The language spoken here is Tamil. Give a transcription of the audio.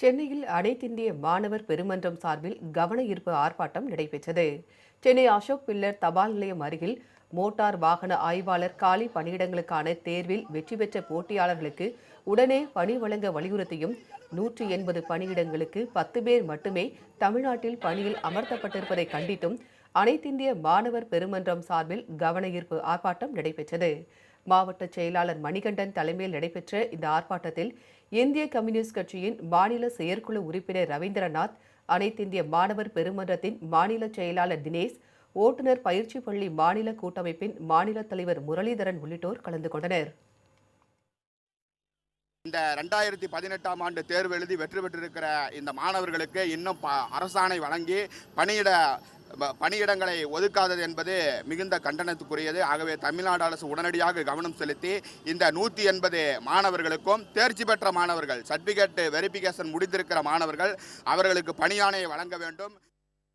சென்னையில் அனைத்திந்திய மாணவர் பெருமன்றம் சார்பில் கவன ஈர்ப்பு ஆர்ப்பாட்டம் நடைபெற்றது. சென்னை அசோக் பில்லர் தபால் நிலையம் அருகில் மோட்டார் வாகன ஆய்வாளர் காலி பணியிடங்களுக்கான தேர்வில் வெற்றி பெற்ற போட்டியாளர்களுக்கு உடனே பணி வழங்க வலியுறுத்தியும் 180 பணியிடங்களுக்கு 10 பேர் மட்டுமே தமிழ்நாட்டில் பணியில் அமர்த்தப்பட்டிருப்பதை கண்டித்தும் அனைத்திந்திய மாணவர் பெருமன்றம் சார்பில் கவன ஈர்ப்பு ஆர்ப்பாட்டம் நடைபெற்றது. மாவட்ட செயலாளர் மணிகண்டன் தலைமையில் நடைபெற்ற இந்த ஆர்ப்பாட்டத்தில் இந்திய கம்யூனிஸ்ட் கட்சியின் மாநில செயற்குழு உறுப்பினர் ரவீந்திரநாத், அனைத்திந்திய மாணவர் பெருமன்றத்தின் மாநில செயலாளர் தினேஷ், ஓட்டுநர் பயிற்சி பள்ளி மாநில கூட்டமைப்பின் மாநில தலைவர் முரளிதரன் உள்ளிட்டோர் கலந்து கொண்டனர். இந்த 2018ஆம் ஆண்டு தேர்வு எழுதி வெற்றி பெற்றிருக்கிற இந்த மாணவர்களுக்கு இன்னும் அரசாணை வழங்கி பணியிடங்களை ஒதுக்காதது என்பது மிகுந்த கண்டனத்துக்குரியது. ஆகவே தமிழ்நாடு அரசு உடனடியாக கவனம் செலுத்தி இந்த 180 மாணவர்களுக்கும் தேர்ச்சி பெற்ற மாணவர்கள், சர்டிபிகேட் வெரிஃபிகேஷன் முடிந்திருக்கிற மாணவர்கள், அவர்களுக்கு பணியாணையை வழங்க வேண்டும்.